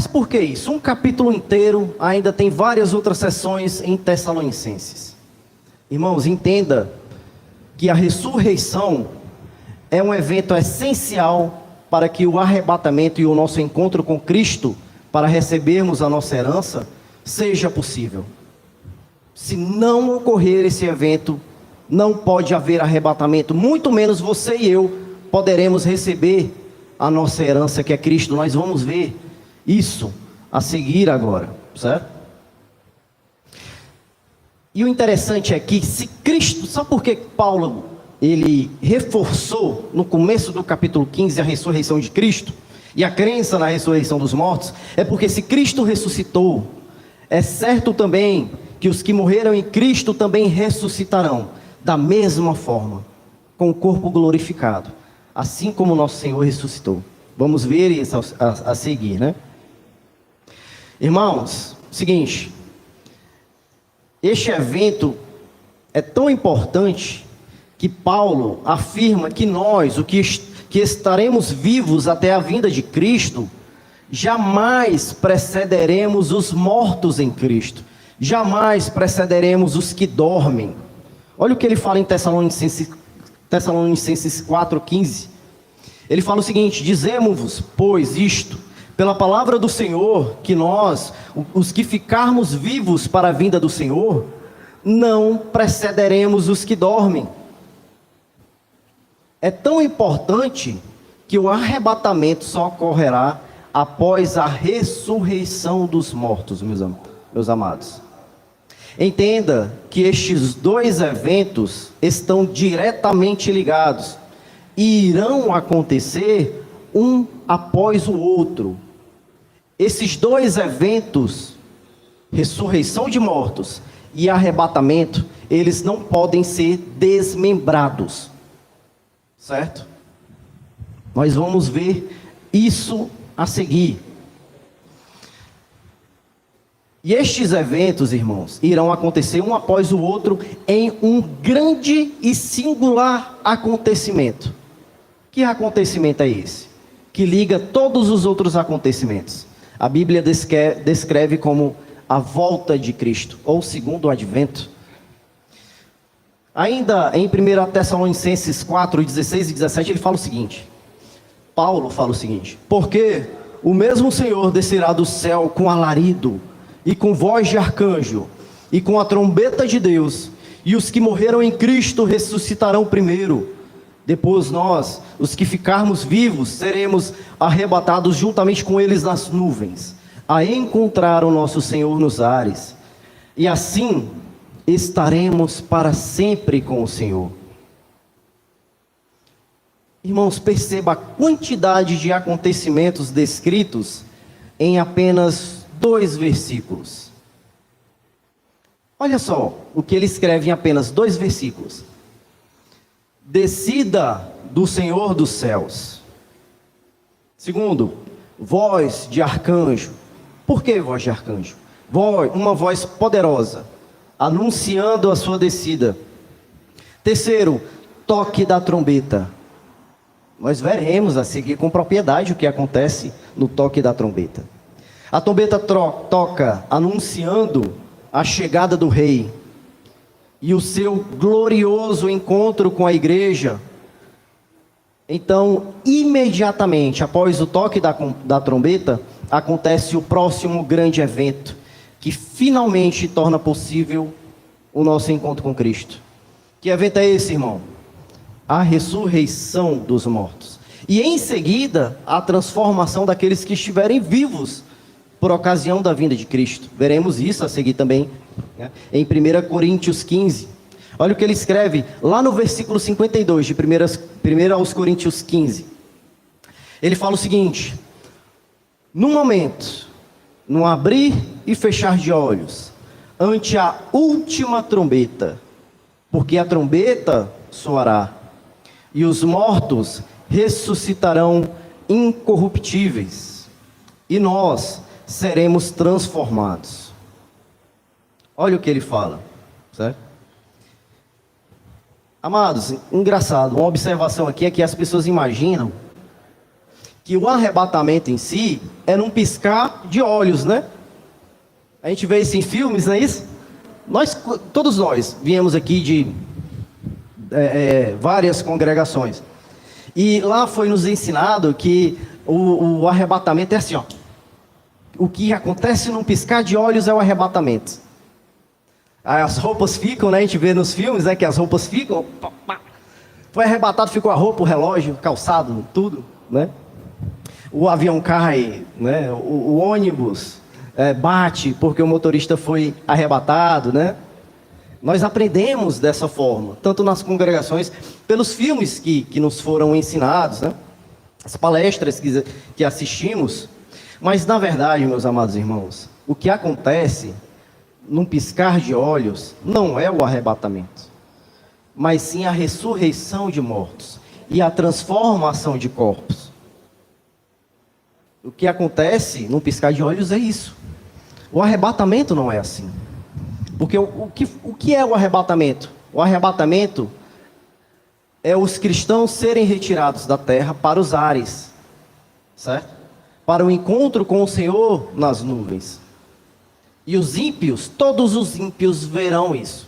Mas por que isso? Um capítulo inteiro, ainda tem várias outras sessões em Tessalonicenses. Irmãos, entenda que a ressurreição é um evento essencial para que o arrebatamento e o nosso encontro com Cristo, para recebermos a nossa herança, seja possível. Se não ocorrer esse evento, não pode haver arrebatamento, muito menos você e eu poderemos receber a nossa herança, que é Cristo. Nós vamos ver isso a seguir agora, certo? E o interessante é que se Cristo, sabe por que Paulo, ele reforçou no começo do capítulo 15 a ressurreição de Cristo e a crença na ressurreição dos mortos? É porque se Cristo ressuscitou, é certo também que os que morreram em Cristo também ressuscitarão da mesma forma, com o corpo glorificado, assim como nosso Senhor ressuscitou. Vamos ver isso a seguir, né? Irmãos, seguinte, este evento é tão importante que Paulo afirma que nós, que estaremos vivos até a vinda de Cristo, jamais precederemos os mortos em Cristo, jamais precederemos os que dormem. Olha o que ele fala em Tessalonicenses 4,15. Ele fala o seguinte: dizemos-vos, pois, isto, pela palavra do Senhor, que nós, os que ficarmos vivos para a vinda do Senhor, não precederemos os que dormem. É tão importante que o arrebatamento só ocorrerá após a ressurreição dos mortos, meus amados. Entenda que estes dois eventos estão diretamente ligados e irão acontecer um após o outro. Esses dois eventos, ressurreição de mortos e arrebatamento, eles não podem ser desmembrados, certo? Nós vamos ver isso a seguir. E estes eventos, irmãos, irão acontecer um após o outro em um grande e singular acontecimento. Que acontecimento é esse? Que liga todos os outros acontecimentos. A Bíblia descreve como a volta de Cristo, ou segundo advento. Ainda em 1 Tessalonicenses 4, 16 e 17, ele fala o seguinte. Paulo fala o seguinte: porque o mesmo Senhor descerá do céu com alarido, e com voz de arcanjo, e com a trombeta de Deus, e os que morreram em Cristo ressuscitarão primeiro. Depois nós, os que ficarmos vivos, seremos arrebatados juntamente com eles nas nuvens, a encontrar o nosso Senhor nos ares, e assim estaremos para sempre com o Senhor. Irmãos, perceba a quantidade de acontecimentos descritos em apenas 2 versículos. Olha só o que ele escreve em apenas 2 versículos: descida do Senhor dos céus. Segundo, voz de arcanjo. Por que voz de arcanjo? Uma voz poderosa, anunciando a sua descida. Terceiro, toque da trombeta. Nós veremos a seguir com propriedade o que acontece no toque da trombeta. A trombeta toca anunciando a chegada do rei e o seu glorioso encontro com a igreja. Então, imediatamente após o toque da trombeta, acontece o próximo grande evento, que finalmente torna possível o nosso encontro com Cristo. Que evento é esse, irmão? A ressurreição dos mortos. E em seguida, a transformação daqueles que estiverem vivos por ocasião da vinda de Cristo. Veremos isso a seguir também, né? Em 1 Coríntios 15. Olha o que ele escreve lá no versículo 52 de 1 aos Coríntios 15. Ele fala o seguinte: no momento, no abrir e fechar de olhos, ante a última trombeta, porque a trombeta soará, e os mortos ressuscitarão incorruptíveis, e nós seremos transformados. Olha o que ele fala, certo? Amados, engraçado, uma observação aqui é que as pessoas imaginam que o arrebatamento em si é num piscar de olhos, né? A gente vê isso em filmes, não é isso? Todos nós viemos aqui de várias congregações. E lá foi nos ensinado que o arrebatamento é assim, ó. O que acontece num piscar de olhos é o arrebatamento. As roupas ficam, né? A gente vê nos filmes, né? Que as roupas ficam. Foi arrebatado, ficou a roupa, o relógio, o calçado, tudo, né? O avião cai, né? O ônibus bate porque o motorista foi arrebatado, né? Nós aprendemos dessa forma, tanto nas congregações, pelos filmes que nos foram ensinados, né? As palestras que assistimos. Mas, na verdade, meus amados irmãos, o que acontece num piscar de olhos não é o arrebatamento, mas sim a ressurreição de mortos e a transformação de corpos. O que acontece num piscar de olhos é isso. O arrebatamento não é assim. Porque o que é o arrebatamento? O arrebatamento é os cristãos serem retirados da terra para os ares, certo? Para o encontro com o Senhor nas nuvens. E os ímpios, todos os ímpios verão isso.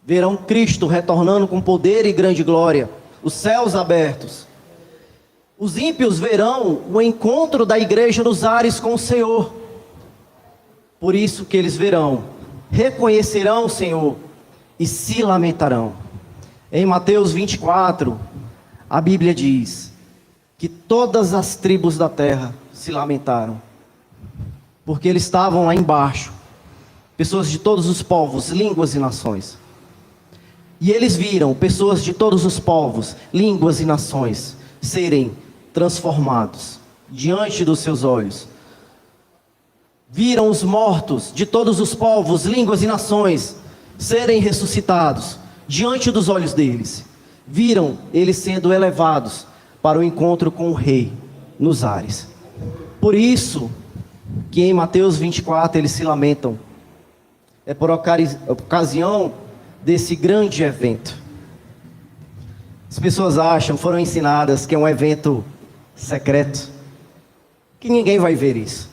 Verão Cristo retornando com poder e grande glória, os céus abertos. Os ímpios verão o encontro da igreja nos ares com o Senhor. Por isso que eles verão, reconhecerão o Senhor e se lamentarão. Em Mateus 24, a Bíblia diz que todas as tribos da terra se lamentaram, porque eles estavam lá embaixo, pessoas de todos os povos, línguas e nações. E eles viram pessoas de todos os povos, línguas e nações serem transformados diante dos seus olhos. Viram os mortos de todos os povos, línguas e nações serem ressuscitados diante dos olhos deles. Viram eles sendo elevados para o encontro com o Rei nos ares. Por isso que em Mateus 24 eles se lamentam. É por ocasião desse grande evento. As pessoas acham, foram ensinadas que é um evento secreto, que ninguém vai ver isso.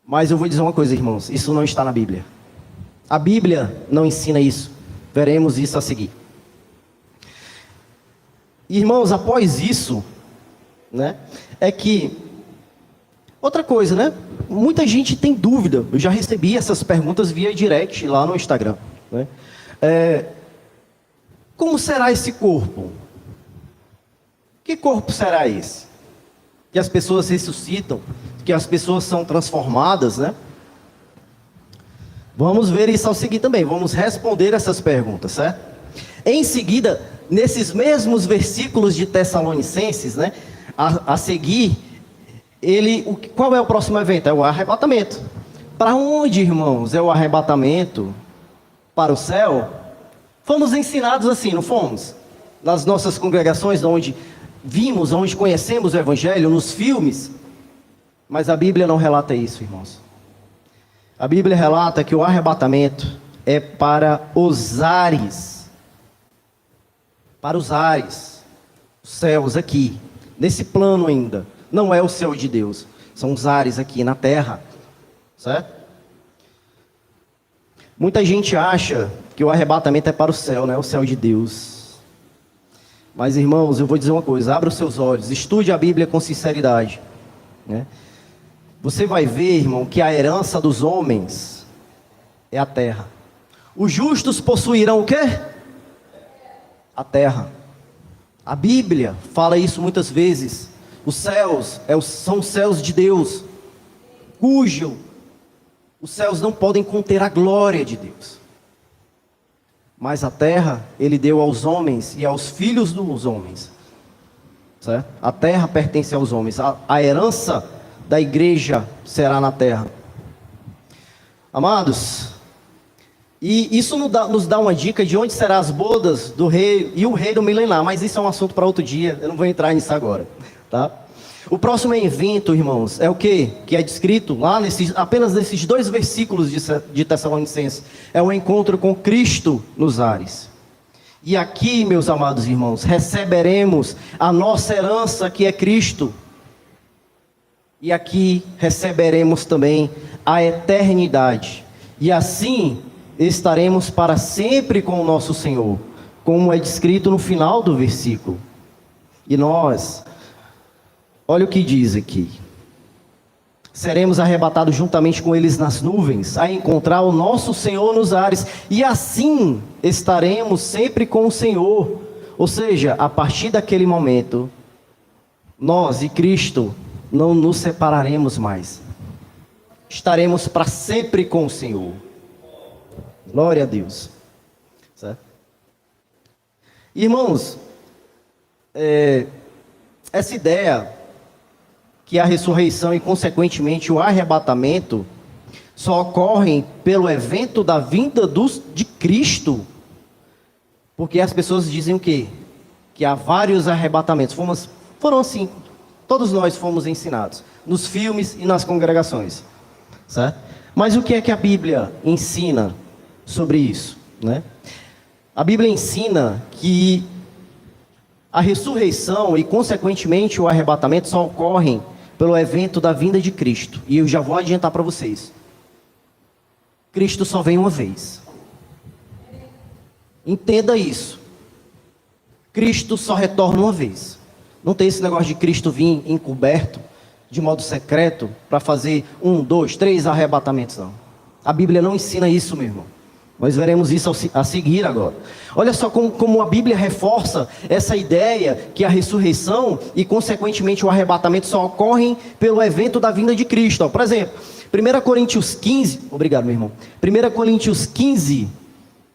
Mas eu vou dizer uma coisa, irmãos, isso não está na Bíblia. A Bíblia não ensina isso. Veremos isso a seguir. Irmãos, após isso, né, é que outra coisa, né? Muita gente tem dúvida. Eu já recebi essas perguntas via direct lá no Instagram, né? Como será esse corpo? Que corpo será esse? Que as pessoas ressuscitam, que as pessoas são transformadas, né? Vamos ver isso ao seguir também. Vamos responder essas perguntas, certo? Em seguida, nesses mesmos versículos de Tessalonicenses, né? A seguir, qual é o próximo evento? É o arrebatamento. Para onde, irmãos, é o arrebatamento? Para o céu? Fomos ensinados assim, não fomos? Nas nossas congregações, onde vimos, onde conhecemos o Evangelho, nos filmes. Mas a Bíblia não relata isso, irmãos. A Bíblia relata que o arrebatamento é para os ares. Para os ares. Os céus aqui. Nesse plano ainda. Não é o céu de Deus. São os ares aqui na terra. Certo? Muita gente acha que o arrebatamento é para o céu, né? O céu de Deus. Mas, irmãos, eu vou dizer uma coisa. Abra os seus olhos. Estude a Bíblia com sinceridade. Né? Você vai ver, irmão, que a herança dos homens é a terra. Os justos possuirão o quê? A terra. A Bíblia fala isso muitas vezes. Os céus são os céus de Deus, cujo os céus não podem conter a glória de Deus. Mas a terra Ele deu aos homens e aos filhos dos homens. Certo? A terra pertence aos homens. A herança da igreja será na terra. Amados, e isso nos dá uma dica de onde serão as bodas do rei e o rei do milenar. Mas isso é um assunto para outro dia, eu não vou entrar nisso agora, tá? O próximo evento, irmãos, é o quê? Que é descrito lá apenas nesses 2 versículos de Tessalonicenses. É o encontro com Cristo nos ares. E aqui, meus amados irmãos, receberemos a nossa herança, que é Cristo. E aqui receberemos também a eternidade. E assim estaremos para sempre com o nosso Senhor, como é descrito no final do versículo. E nós, olha o que diz aqui: seremos arrebatados juntamente com eles nas nuvens, a encontrar o nosso Senhor nos ares, e assim estaremos sempre com o Senhor. Ou seja, a partir daquele momento, nós e Cristo não nos separaremos mais. Estaremos para sempre com o Senhor. Glória a Deus. Certo? Irmãos, essa ideia que a ressurreição e, consequentemente, o arrebatamento só ocorrem pelo evento da vinda de Cristo, porque as pessoas dizem o quê? Que há vários arrebatamentos. Foram assim, todos nós fomos ensinados, nos filmes e nas congregações, certo? Mas o que é que a Bíblia ensina sobre isso, né? A Bíblia ensina que a ressurreição e, consequentemente, o arrebatamento só ocorrem pelo evento da vinda de Cristo. E eu já vou adiantar para vocês: Cristo só vem uma vez. Entenda isso. Cristo só retorna uma vez. Não tem esse negócio de Cristo vir encoberto, de modo secreto, para fazer 1, 2, 3 arrebatamentos, não. A Bíblia não ensina isso, meu irmão. Nós veremos isso a seguir agora. Olha só como a Bíblia reforça essa ideia que a ressurreição e, consequentemente, o arrebatamento só ocorrem pelo evento da vinda de Cristo. Por exemplo, 1 Coríntios 15, obrigado, meu irmão. 1 Coríntios 15,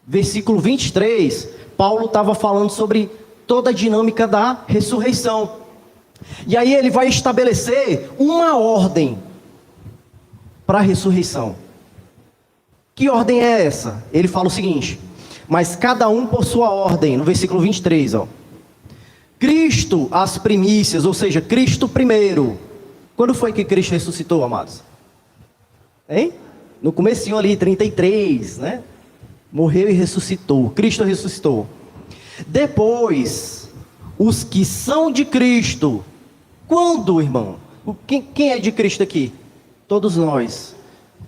versículo 23, Paulo estava falando sobre toda a dinâmica da ressurreição. E aí ele vai estabelecer uma ordem para a ressurreição. Que ordem é essa? Ele fala o seguinte: mas cada um por sua ordem, no versículo 23, ó. Cristo as primícias, ou seja, Cristo primeiro. Quando foi que Cristo ressuscitou, amados? Hein? No comecinho ali, 33, né? Morreu e ressuscitou. Cristo ressuscitou. Depois, os que são de Cristo. Quando, irmão? Quem é de Cristo aqui? Todos nós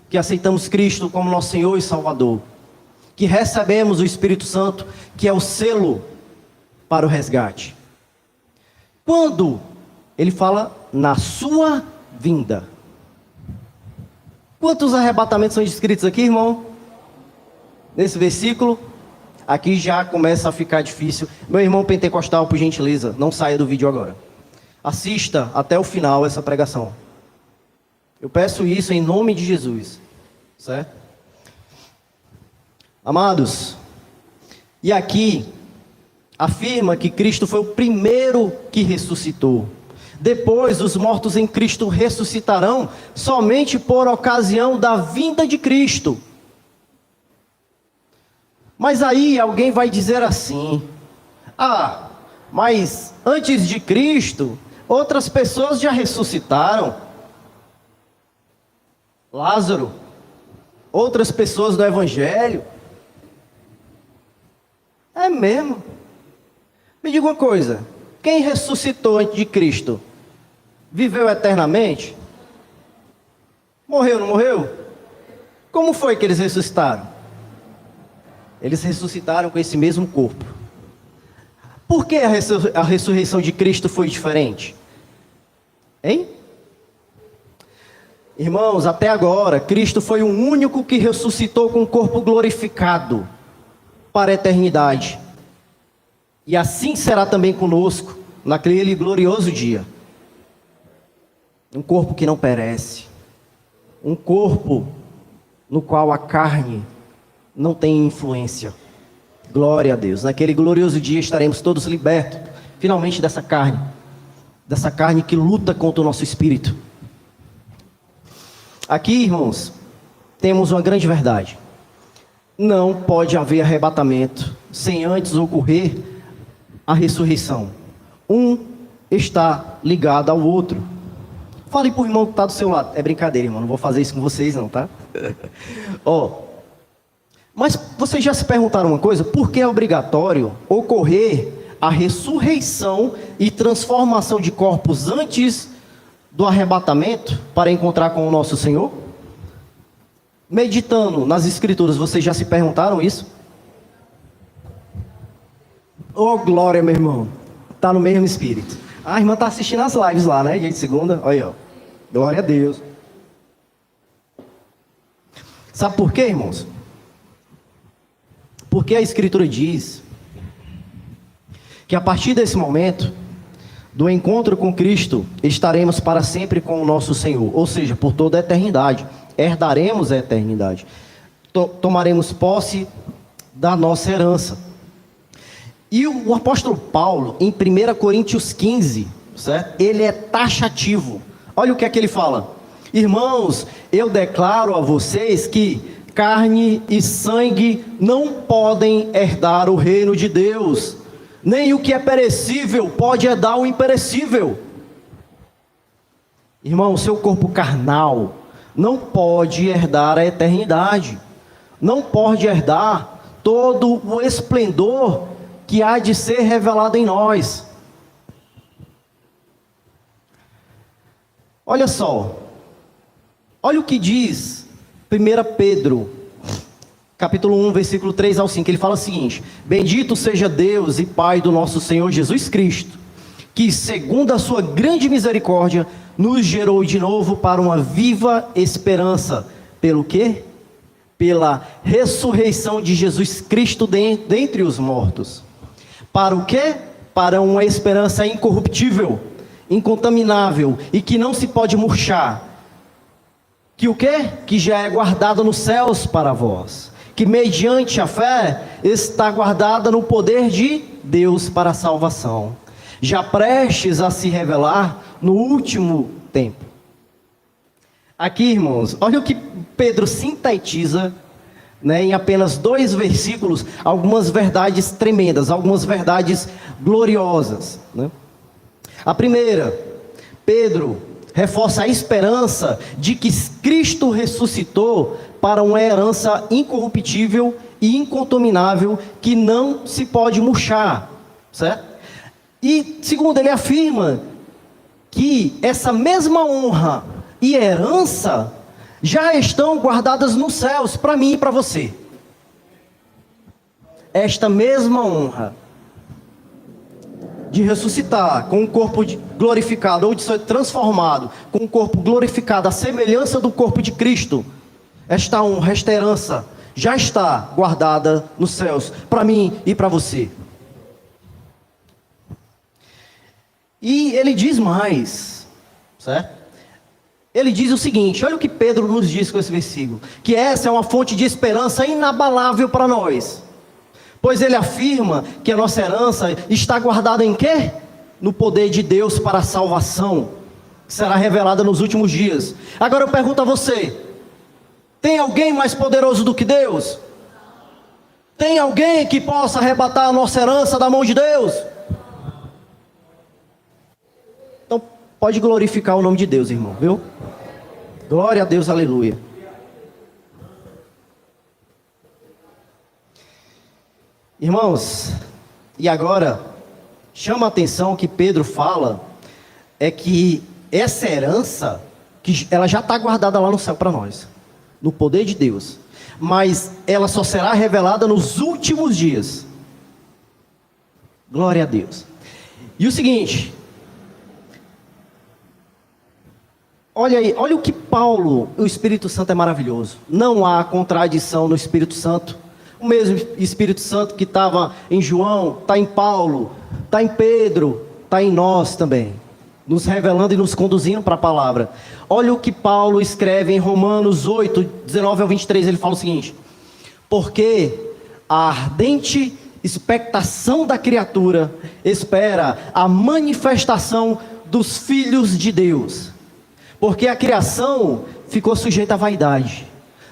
que aceitamos Cristo como nosso Senhor e Salvador, que recebemos o Espírito Santo, que é o selo para o resgate. Quando? Ele fala na sua vinda. Quantos arrebatamentos são descritos aqui, irmão? Nesse versículo, aqui já começa a ficar difícil. Meu irmão pentecostal, por gentileza, não saia do vídeo agora. Assista até o final essa pregação. Eu peço isso em nome de Jesus, certo? Amados, e aqui afirma que Cristo foi o primeiro que ressuscitou. Depois, os mortos em Cristo ressuscitarão somente por ocasião da vinda de Cristo. Mas aí alguém vai dizer assim: ah, mas antes de Cristo, outras pessoas já ressuscitaram. Lázaro, outras pessoas do Evangelho. É mesmo? Me diga uma coisa: quem ressuscitou antes de Cristo, viveu eternamente? Morreu, não morreu? Como foi que eles ressuscitaram? Eles ressuscitaram com esse mesmo corpo. Por que a ressurreição de Cristo foi diferente? Hein? Irmãos, até agora, Cristo foi o único que ressuscitou com o corpo glorificado para a eternidade. E assim será também conosco, naquele glorioso dia. Um corpo que não perece. Um corpo no qual a carne não tem influência. Glória a Deus. Naquele glorioso dia estaremos todos libertos, finalmente, dessa carne que luta contra o nosso espírito. Aqui, irmãos, temos uma grande verdade. Não pode haver arrebatamento sem antes ocorrer a ressurreição. Um está ligado ao outro. Fale para o irmão que está do seu lado. É brincadeira, irmão. Não vou fazer isso com vocês não, tá? Ó. Mas vocês já se perguntaram uma coisa? Por que é obrigatório ocorrer a ressurreição e transformação de corpos antes do arrebatamento para encontrar com o nosso Senhor? Meditando nas Escrituras, vocês já se perguntaram isso? Oh, glória, meu irmão. Está no mesmo espírito. A irmã está assistindo as lives lá, né? Dia de segunda. Olha aí, ó. Glória a Deus. Sabe por quê, irmãos? Porque a Escritura diz que a partir desse momento, do encontro com Cristo, estaremos para sempre com o nosso Senhor. Ou seja, por toda a eternidade. Herdaremos a eternidade. Tomaremos posse da nossa herança. E o apóstolo Paulo, em 1 Coríntios 15, certo? Ele é taxativo. Olha o que é que ele fala. Irmãos, eu declaro a vocês que carne e sangue não podem herdar o reino de Deus. Nem o que é perecível pode herdar o imperecível. Irmão, seu corpo carnal não pode herdar a eternidade. Não pode herdar todo o esplendor que há de ser revelado em nós. Olha só, olha o que diz 1 Pedro, capítulo 1, versículo 3 ao 5, ele fala o seguinte: bendito seja Deus e Pai do nosso Senhor Jesus Cristo, que segundo a sua grande misericórdia, nos gerou de novo para uma viva esperança, pelo quê? Pela ressurreição de Jesus Cristo dentre os mortos. Para o quê? Para uma esperança incorruptível, incontaminável e que não se pode murchar. Que o quê? Que já é guardada nos céus para vós. Que mediante a fé está guardada no poder de Deus para a salvação. Já prestes a se revelar no último tempo. Aqui, irmãos, olha o que Pedro sintetiza, né, em apenas 2 versículos, algumas verdades tremendas, algumas verdades gloriosas, né? A primeira, Pedro reforça a esperança de que Cristo ressuscitou para uma herança incorruptível e incontaminável que não se pode murchar, certo? E segundo, ele afirma que essa mesma honra e herança já estão guardadas nos céus, para mim e para você. Esta mesma honra de ressuscitar com um corpo glorificado, ou de ser transformado com um corpo glorificado, à semelhança do corpo de Cristo, esta honra, esta herança, já está guardada nos céus, para mim e para você. E ele diz mais, certo? Ele diz o seguinte, olha o que Pedro nos diz com esse versículo, que essa é uma fonte de esperança inabalável para nós, pois ele afirma que a nossa herança está guardada em quê? No poder de Deus para a salvação, que será revelada nos últimos dias. Agora eu pergunto a você, tem alguém mais poderoso do que Deus? Tem alguém que possa arrebatar a nossa herança da mão de Deus? Então pode glorificar o nome de Deus, irmão, viu? Glória a Deus, aleluia. Irmãos, e agora, chama a atenção que Pedro fala, é que essa herança, que ela já está guardada lá no céu para nós, no poder de Deus, mas ela só será revelada nos últimos dias. Glória a Deus. E o seguinte, olha aí, olha o que Paulo, o Espírito Santo é maravilhoso. Não há contradição no Espírito Santo. O mesmo Espírito Santo que estava em João, está em Paulo, está em Pedro, está em nós também, nos revelando e nos conduzindo para a palavra. Olha o que Paulo escreve em Romanos 8, 19 ao 23, ele fala o seguinte: porque a ardente expectação da criatura espera a manifestação dos filhos de Deus. Porque a criação ficou sujeita à vaidade,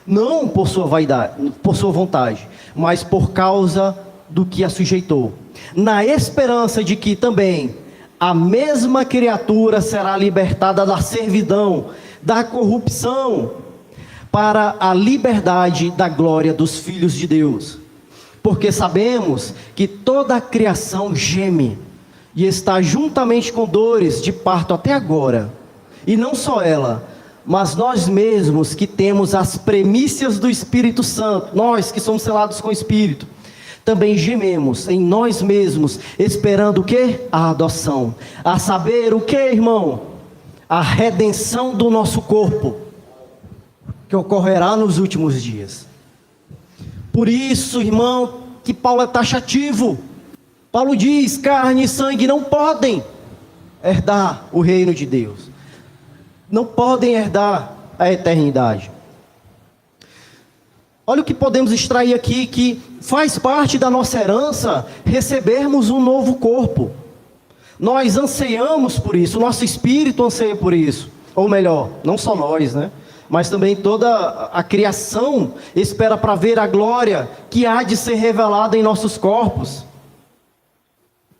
não por sua vaidade, por sua vontade, mas por causa do que a sujeitou, na esperança de que também a mesma criatura será libertada da servidão, da corrupção, para a liberdade da glória dos filhos de Deus. Porque sabemos que toda a criação geme e está juntamente com dores de parto até agora. E não só ela, mas nós mesmos que temos as primícias do Espírito Santo, nós que somos selados com o Espírito, também gememos em nós mesmos, esperando o quê? A adoção. A saber o quê, irmão? A redenção do nosso corpo, que ocorrerá nos últimos dias. Por isso, irmão, que Paulo é taxativo. Paulo diz: carne e sangue não podem herdar o reino de Deus. Não podem herdar a eternidade. Olha o que podemos extrair aqui, que faz parte da nossa herança recebermos um novo corpo. Nós anseiamos por isso, o nosso espírito anseia por isso. Ou melhor, não só nós, né? Mas também toda a criação espera para ver a glória que há de ser revelada em nossos corpos.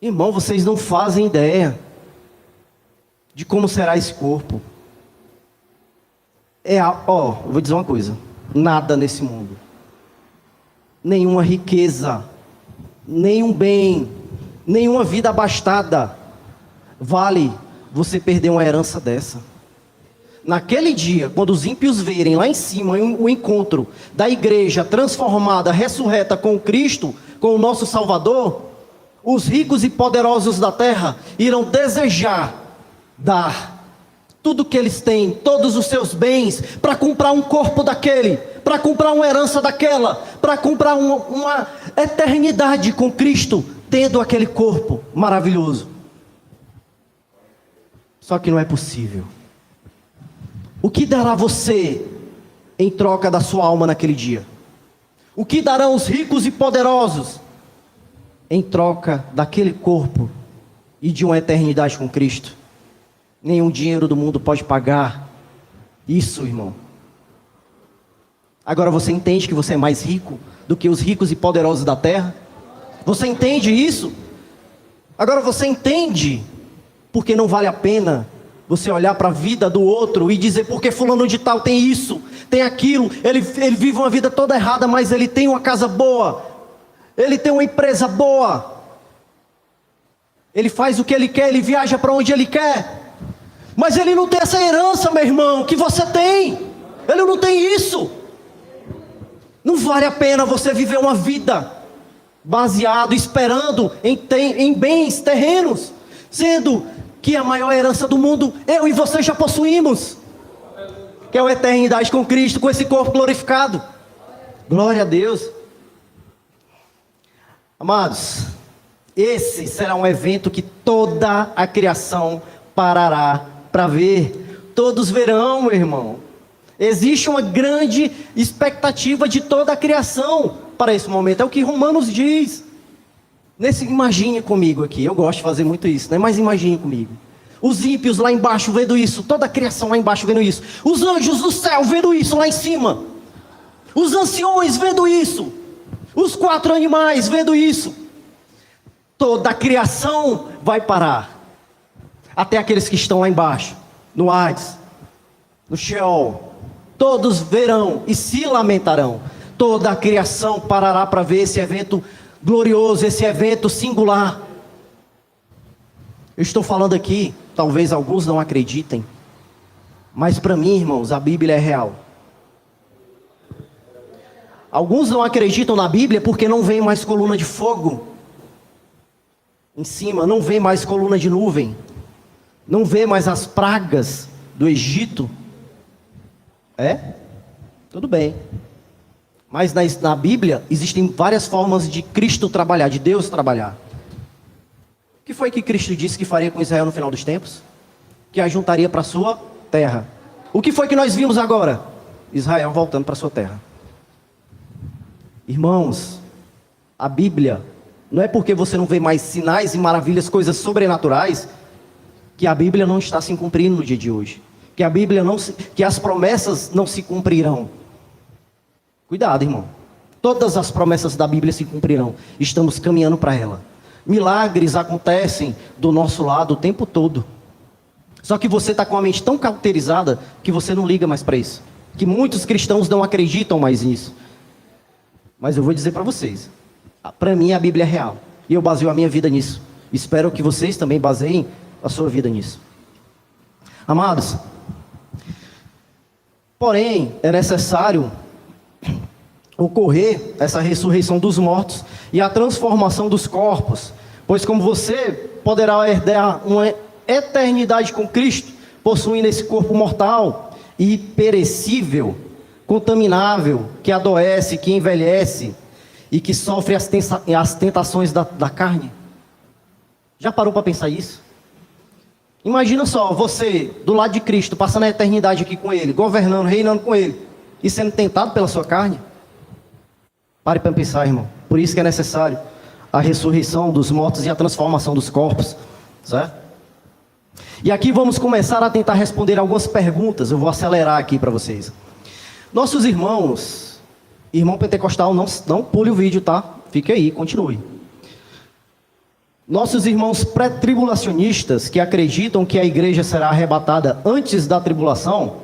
Irmão, vocês não fazem ideia de como será esse corpo. Eu vou dizer uma coisa: nada nesse mundo, nenhuma riqueza, nenhum bem, nenhuma vida abastada vale você perder uma herança dessa. Naquele dia, quando os ímpios verem lá em cima o encontro da igreja transformada, ressurreta com Cristo, com o nosso Salvador, os ricos e poderosos da terra irão desejar dar tudo que eles têm, todos os seus bens, para comprar um corpo daquele, para comprar uma herança daquela, para comprar uma eternidade com Cristo, tendo aquele corpo maravilhoso. Só que não é possível. O que dará você em troca da sua alma naquele dia? O que darão os ricos e poderosos em troca daquele corpo e de uma eternidade com Cristo? Nenhum dinheiro do mundo pode pagar isso, irmão. Agora você entende que você é mais rico do que os ricos e poderosos da terra? Você entende isso? Agora você entende porque não vale a pena você olhar para a vida do outro e dizer: porque fulano de tal tem isso, tem aquilo, ele vive uma vida toda errada, mas ele tem uma casa boa, ele tem uma empresa boa, ele faz o que ele quer, ele viaja para onde ele quer, mas ele não tem essa herança, meu irmão, que você tem. Ele não tem isso. Não vale a pena você viver uma vida baseado, esperando em bens terrenos, sendo que a maior herança do mundo eu e você já possuímos, que é a eternidade com Cristo, com esse corpo glorificado. Glória a Deus. Amados, esse será um evento que toda a criação parará para ver. Todos verão, meu irmão. Existe uma grande expectativa de toda a criação para esse momento. É o que Romanos diz. Imagine comigo aqui. Eu gosto de fazer muito isso, né? Mas imagine comigo. Os ímpios lá embaixo vendo isso. Toda a criação lá embaixo vendo isso. Os anjos do céu vendo isso lá em cima. Os anciões vendo isso. Os 4 animais vendo isso. Toda a criação vai parar. Até aqueles que estão lá embaixo, no Hades, no Sheol, todos verão e se lamentarão. Toda a criação parará para ver esse evento glorioso, esse evento singular. Eu estou falando aqui, talvez alguns não acreditem, mas para mim, irmãos, a Bíblia é real. Alguns não acreditam na Bíblia porque não vem mais coluna de fogo em cima, não vem mais coluna de nuvem, não vê mais as pragas do Egito. Tudo bem. Mas na Bíblia existem várias formas de Cristo trabalhar, de Deus trabalhar. O que foi que Cristo disse que faria com Israel no final dos tempos? Que a juntaria para a sua terra. O que foi que nós vimos agora? Israel voltando para a sua terra. Irmãos, a Bíblia, não é porque você não vê mais sinais e maravilhas, coisas sobrenaturais, que a Bíblia não está se cumprindo no dia de hoje. Que a Bíblia que as promessas não se cumprirão. Cuidado, irmão. Todas as promessas da Bíblia se cumprirão. Estamos caminhando para ela. Milagres acontecem do nosso lado o tempo todo. Só que você está com a mente tão cauterizada que você não liga mais para isso. que muitos cristãos não acreditam mais nisso. Mas eu vou dizer para vocês, para mim a Bíblia é real, e eu baseio a minha vida nisso. Espero que vocês também baseiem a sua vida nisso. Amados, porém, é necessário ocorrer essa ressurreição dos mortos e a transformação dos corpos, pois como você poderá herdar uma eternidade com Cristo, possuindo esse corpo mortal e perecível, contaminável, que adoece, que envelhece e que sofre as tentações da carne. Já parou para pensar isso? Imagina só, você do lado de Cristo, passando a eternidade aqui com Ele, governando, reinando com Ele, e sendo tentado pela sua carne. Pare para pensar, irmão. Por isso que é necessário a ressurreição dos mortos e a transformação dos corpos, certo? E aqui vamos começar a tentar responder algumas perguntas. Eu vou acelerar aqui para vocês. Nossos irmãos, irmão pentecostal, não pule o vídeo, tá? Fique aí, continue. Nossos irmãos pré-tribulacionistas, que acreditam que a igreja será arrebatada antes da tribulação,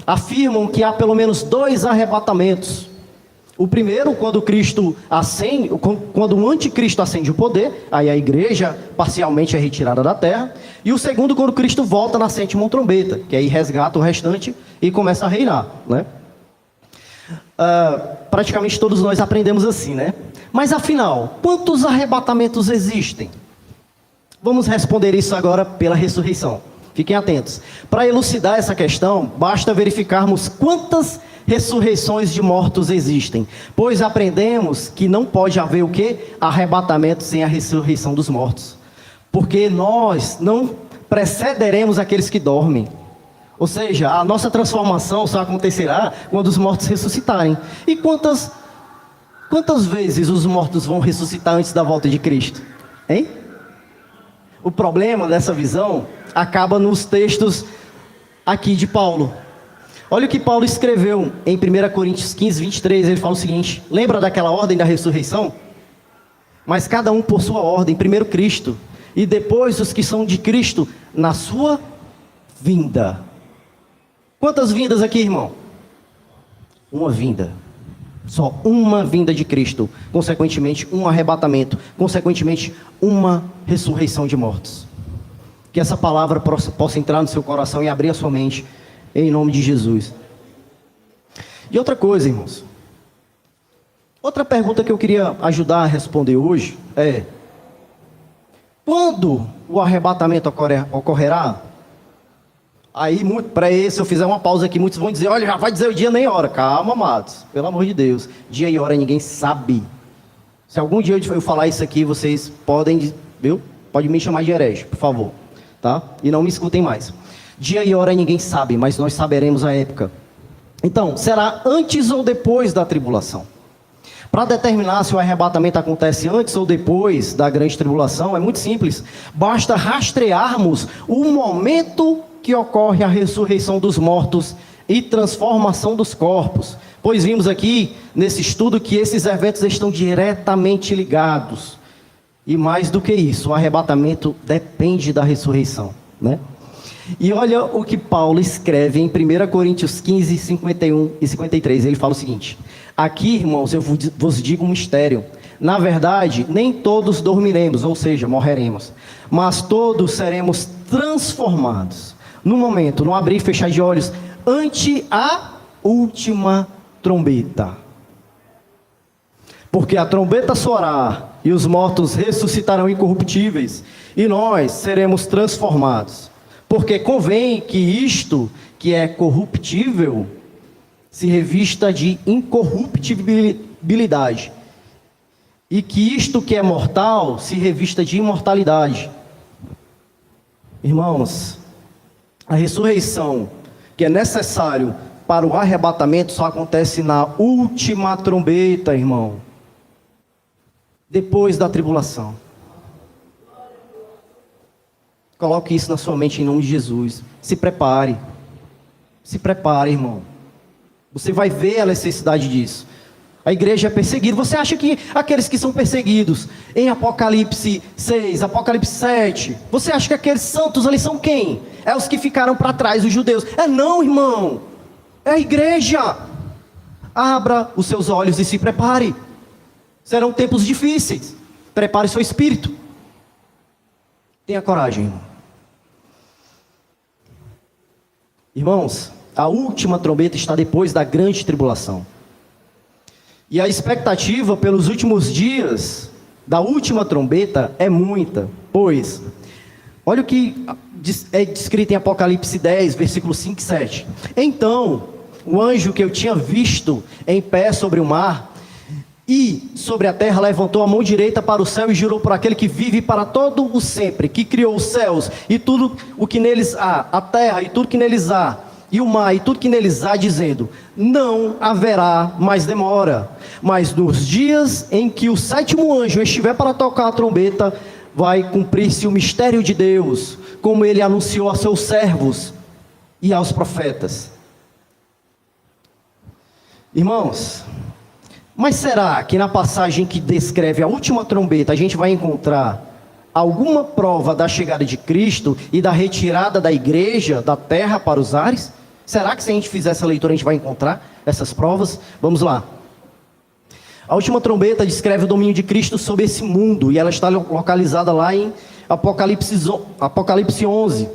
afirmam que há pelo menos 2 arrebatamentos. O primeiro, quando Cristo ascende, quando o anticristo ascende o poder, aí a igreja parcialmente é retirada da terra. E o segundo, quando Cristo volta na 7ª trombeta, que aí resgata o restante e começa a reinar, né? Praticamente todos nós aprendemos assim, né? Mas afinal, quantos arrebatamentos existem? Vamos responder isso agora pela ressurreição. Fiquem atentos. Para elucidar essa questão, basta verificarmos quantas ressurreições de mortos existem. Pois aprendemos que não pode haver o quê? Arrebatamento sem a ressurreição dos mortos. Porque nós não precederemos aqueles que dormem. Ou seja, a nossa transformação só acontecerá quando os mortos ressuscitarem. E quantas vezes os mortos vão ressuscitar antes da volta de Cristo? Hein? O problema dessa visão acaba nos textos aqui de Paulo. Olha o que Paulo escreveu em 1 Coríntios 15, 23. Ele fala o seguinte: lembra daquela ordem da ressurreição? Mas cada um por sua ordem. Primeiro Cristo, e depois os que são de Cristo na sua vinda. Quantas vindas aqui, irmão? Uma vinda. Só uma vinda de Cristo. Consequentemente, um arrebatamento. Consequentemente, uma ressurreição de mortos. Que essa palavra possa entrar no seu coração e abrir a sua mente, em nome de Jesus. E outra coisa, irmãos. Outra pergunta que eu queria ajudar a responder hoje é: quando o arrebatamento ocorrerá? Aí, para isso, se eu fizer uma pausa aqui, muitos vão dizer: olha, já vai dizer o dia nem hora. Calma, amados, pelo amor de Deus. Dia e hora ninguém sabe. Se algum dia eu falar isso aqui, vocês podem, viu? Pode me chamar de herege, por favor, tá? E não me escutem mais. Dia e hora ninguém sabe, mas nós saberemos a época. Então, será antes ou depois da tribulação? Para determinar se o arrebatamento acontece antes ou depois da grande tribulação, é muito simples. Basta rastrearmos o momento que ocorre a ressurreição dos mortos e transformação dos corpos. Pois vimos aqui, nesse estudo, que esses eventos estão diretamente ligados. E mais do que isso, o arrebatamento depende da ressurreição, né? E olha o que Paulo escreve em 1 Coríntios 15, 51 e 53. Ele fala o seguinte: aqui, irmãos, eu vos digo um mistério. Na verdade, nem todos dormiremos, ou seja, morreremos, mas todos seremos transformados. No momento, no abrir e fechar de olhos, ante a última trombeta. Porque a trombeta soará e os mortos ressuscitarão incorruptíveis, e nós seremos transformados. Porque convém que isto que é corruptível se revista de incorruptibilidade, e que isto que é mortal se revista de imortalidade. Irmãos, a ressurreição que é necessário para o arrebatamento só acontece na última trombeta, irmão. Depois da tribulação. Coloque isso na sua mente em nome de Jesus. Se prepare. Se prepare, irmão. Você vai ver a necessidade disso. A igreja é perseguida. Você acha que aqueles que são perseguidos em Apocalipse 6, Apocalipse 7, você acha que aqueles santos ali são quem? É os que ficaram para trás, os judeus. É não, irmão. É a igreja. Abra os seus olhos e se prepare. Serão tempos difíceis. Prepare seu espírito. Tenha coragem, irmão. Irmãos, a última trombeta está depois da grande tribulação. E a expectativa pelos últimos dias da última trombeta é muita. Pois, olha o que é descrito em Apocalipse 10, versículos 5 e 7. Então, o anjo que eu tinha visto em pé sobre o mar e sobre a terra levantou a mão direita para o céu e jurou por aquele que vive para todo o sempre, que criou os céus e tudo o que neles há, a terra e tudo que neles há, e o mar e tudo que neles há, dizendo: não haverá mais demora, mas nos dias em que o sétimo anjo estiver para tocar a trombeta, vai cumprir-se o mistério de Deus, como ele anunciou a seus servos e aos profetas. Irmãos, mas será que na passagem que descreve a última trombeta a gente vai encontrar alguma prova da chegada de Cristo e da retirada da igreja da terra para os ares? Será que se a gente fizer essa leitura a gente vai encontrar essas provas? Vamos lá. A última trombeta descreve o domínio de Cristo sobre esse mundo e ela está localizada lá em Apocalipse 11.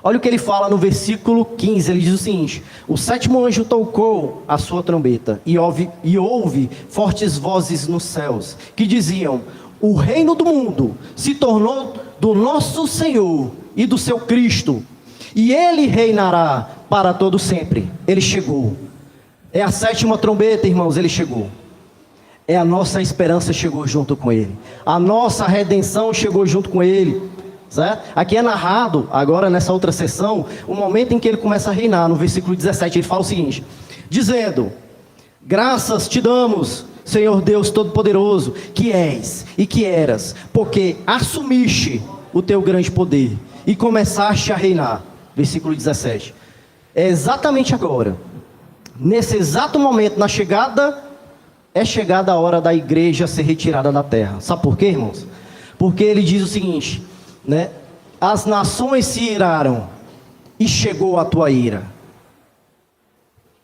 Olha o que ele fala no versículo 15, ele diz o seguinte: o sétimo anjo tocou a sua trombeta e houve fortes vozes nos céus, que diziam: o reino do mundo se tornou do nosso Senhor e do seu Cristo, e ele reinará para todo sempre. Ele chegou. É a sétima trombeta, irmãos, ele chegou. É a nossa esperança chegou junto com ele. A nossa redenção chegou junto com ele. Certo? Aqui é narrado, agora nessa outra sessão, o momento em que ele começa a reinar. No versículo 17 ele fala o seguinte, dizendo: graças te damos, Senhor Deus Todo-Poderoso, que és e que eras, porque assumiste o teu grande poder e começaste a reinar. Versículo 17. É exatamente agora, nesse exato momento, é chegada a hora da igreja ser retirada da terra. Sabe por quê, irmãos? Porque ele diz o seguinte, né? As nações se iraram e chegou a tua ira.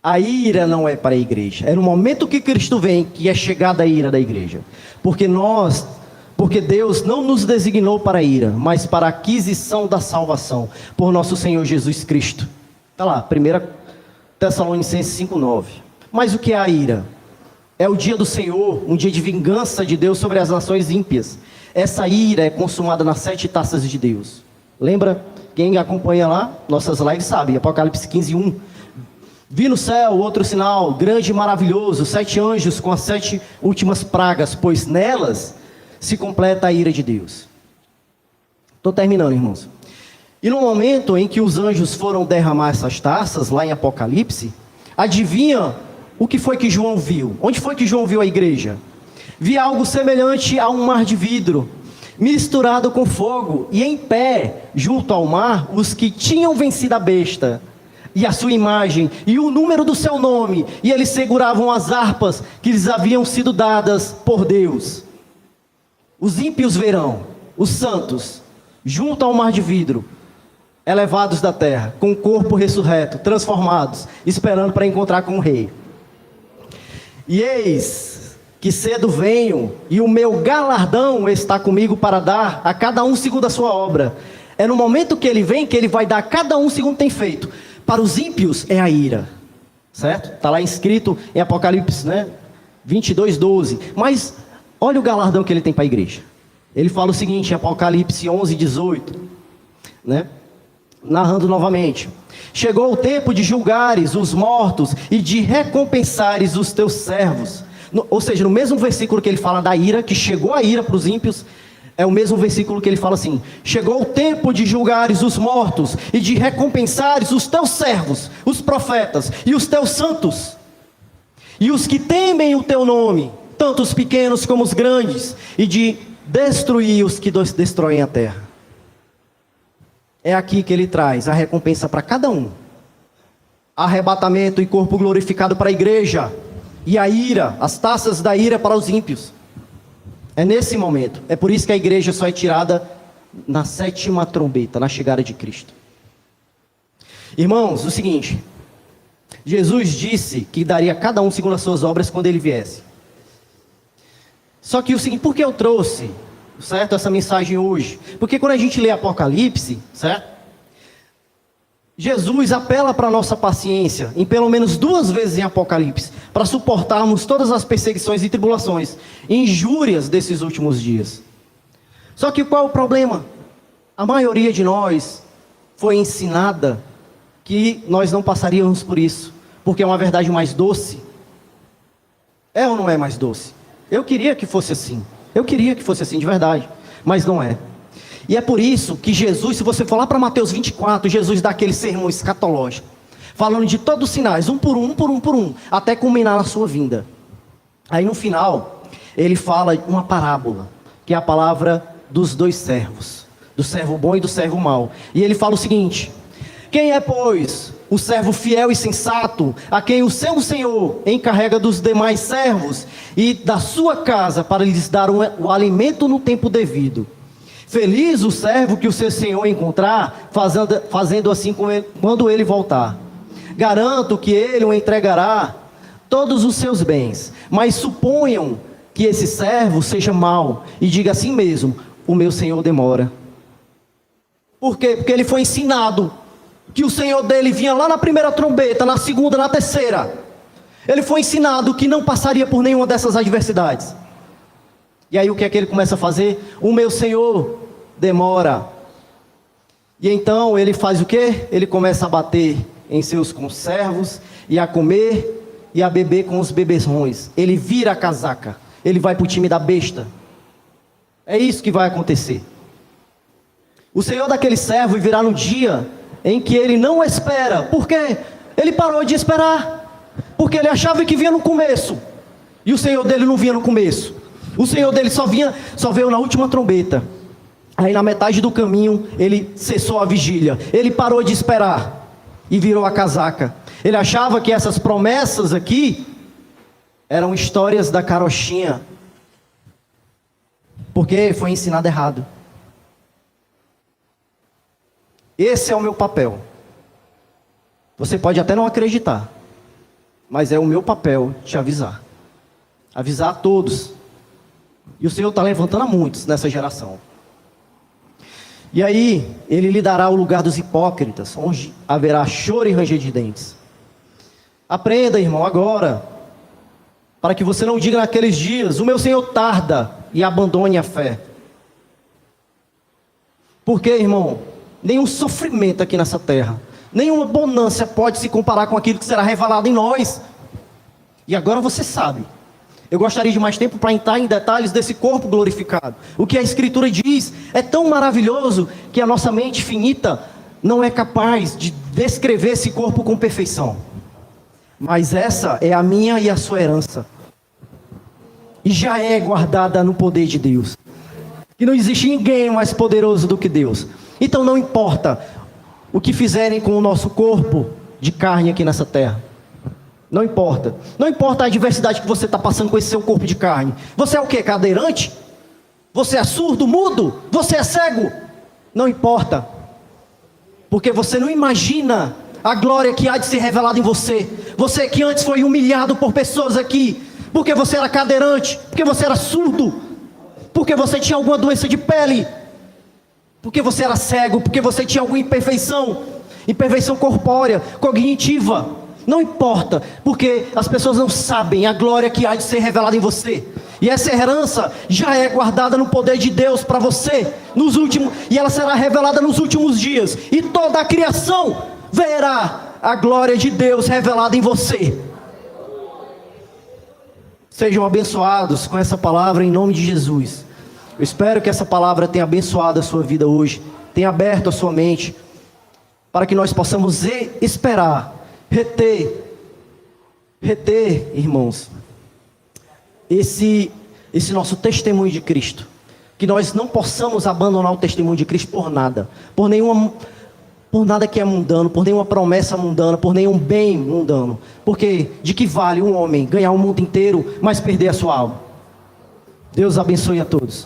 A ira não é para a igreja. É no momento que Cristo vem que é chegada a ira da igreja. Porque Deus não nos designou para a ira, mas para a aquisição da salvação por nosso Senhor Jesus Cristo. Está lá, 1 Tessalonicenses 5:9. Mas o que é a ira? É o dia do Senhor, um dia de vingança de Deus sobre as nações ímpias. Essa ira é consumada nas 7 taças de Deus. Lembra? Quem acompanha lá nossas lives sabe, Apocalipse 15:1. Vi no céu outro sinal, grande e maravilhoso, 7 anjos com as 7 últimas pragas, pois nelas se completa a ira de Deus. Estou terminando, irmãos. E no momento em que os anjos foram derramar essas taças, lá em Apocalipse, adivinha o que foi que João viu? Onde foi que João viu a igreja? Vi algo semelhante a um mar de vidro, misturado com fogo, e em pé, junto ao mar, os que tinham vencido a besta, e a sua imagem, e o número do seu nome, e eles seguravam as harpas que lhes haviam sido dadas por Deus. Os ímpios verão, os santos, junto ao mar de vidro, elevados da terra, com o corpo ressurreto, transformados, esperando para encontrar com o rei. E eis que cedo venho, e o meu galardão está comigo para dar a cada um segundo a sua obra. É no momento que ele vem, que ele vai dar a cada um segundo tem feito. Para os ímpios é a ira, certo? Está lá escrito em Apocalipse, né? 22:12. Mas olha o galardão que ele tem para a igreja. Ele fala o seguinte em Apocalipse 11:18, né? Narrando novamente: chegou o tempo de julgares os mortos e de recompensares os teus servos. Ou seja, no mesmo versículo que ele fala da ira, que chegou a ira para os ímpios, é o mesmo versículo que ele fala assim: chegou o tempo de julgares os mortos e de recompensares os teus servos, os profetas e os teus santos, e os que temem o teu nome, tanto os pequenos como os grandes, e de destruir os que destroem a terra. É aqui que ele traz a recompensa para cada um. Arrebatamento e corpo glorificado para a igreja. E a ira, as taças da ira para os ímpios. É nesse momento. É por isso que a igreja só é tirada na 7ª trombeta, na chegada de Cristo. Irmãos, o seguinte: Jesus disse que daria a cada um segundo as suas obras quando ele viesse. Só que o seguinte, por que eu trouxe, certo, essa mensagem hoje? Porque quando a gente lê Apocalipse, certo? Jesus apela para a nossa paciência, em pelo menos 2 vezes em Apocalipse, para suportarmos todas as perseguições e tribulações, injúrias desses últimos dias. Só que qual é o problema? A maioria de nós foi ensinada que nós não passaríamos por isso, porque é uma verdade mais doce. É ou não é mais doce? Eu queria que fosse assim. Eu queria que fosse assim de verdade, mas não é. E é por isso que Jesus, se você for lá para Mateus 24, Jesus dá aquele sermão escatológico, falando de todos os sinais, um por um, até culminar na sua vinda. Aí no final, ele fala uma parábola, que é a palavra dos 2 servos, do servo bom e do servo mau. E ele fala o seguinte: quem é, pois, o servo fiel e sensato, a quem o seu senhor encarrega dos demais servos e da sua casa para lhes dar o alimento no tempo devido? Feliz o servo que o seu senhor encontrar, fazendo assim quando ele voltar. Garanto que ele o entregará todos os seus bens. Mas suponham que esse servo seja mau e diga assim mesmo: o meu senhor demora. Por quê? Porque ele foi ensinado que o senhor dele vinha lá na primeira trombeta, na segunda, na terceira. Ele foi ensinado que não passaria por nenhuma dessas adversidades. E aí o que é que ele começa a fazer? O meu senhor demora. E então ele faz o quê? Ele começa a bater em seus conservos, e a comer e a beber com os beberrões. Ele vira a casaca. Ele vai para o time da besta. É isso que vai acontecer. O senhor daquele servo virá no dia em que ele não espera. Por quê? Ele parou de esperar. Porque ele achava que vinha no começo. E o senhor dele não vinha no começo. O senhor dele só veio na última trombeta. Aí na metade do caminho ele cessou a vigília. Ele parou de esperar e virou a casaca. Ele achava que essas promessas aqui eram histórias da carochinha, porque foi ensinado errado. Esse é o meu papel. Você pode até não acreditar, mas é o meu papel te avisar. Avisar a todos. E o Senhor está levantando a muitos nessa geração. E aí, Ele lhe dará o lugar dos hipócritas, onde haverá choro e ranger de dentes. Aprenda, irmão, agora, para que você não diga naqueles dias: o meu Senhor tarda, e abandone a fé. Porque, irmão, nenhum sofrimento aqui nessa terra, nenhuma bonança pode se comparar com aquilo que será revelado em nós. E agora você sabe. Eu gostaria de mais tempo para entrar em detalhes desse corpo glorificado. O que a Escritura diz é tão maravilhoso que a nossa mente finita não é capaz de descrever esse corpo com perfeição. Mas essa é a minha e a sua herança. E já é guardada no poder de Deus. E não existe ninguém mais poderoso do que Deus. Então não importa o que fizerem com o nosso corpo de carne aqui nessa terra. Não importa. Não importa a adversidade que você está passando com esse seu corpo de carne. Você é o quê? Cadeirante? Você é surdo, mudo? Você é cego? Não importa. Porque você não imagina a glória que há de ser revelada em você. Você que antes foi humilhado por pessoas aqui, porque você era cadeirante, porque você era surdo, porque você tinha alguma doença de pele, porque você era cego, porque você tinha alguma imperfeição corpórea, cognitiva. Não importa, porque as pessoas não sabem a glória que há de ser revelada em você. E essa herança já é guardada no poder de Deus para você, e ela será revelada nos últimos dias. E toda a criação verá a glória de Deus revelada em você. Sejam abençoados com essa palavra em nome de Jesus. Eu espero que essa palavra tenha abençoado a sua vida hoje, tenha aberto a sua mente, para que nós possamos esperar, reter, irmãos, esse nosso testemunho de Cristo. Que nós não possamos abandonar o testemunho de Cristo por nada, por nada que é mundano, por nenhuma promessa mundana, por nenhum bem mundano. Porque de que vale um homem ganhar o mundo inteiro, mas perder a sua alma? Deus abençoe a todos.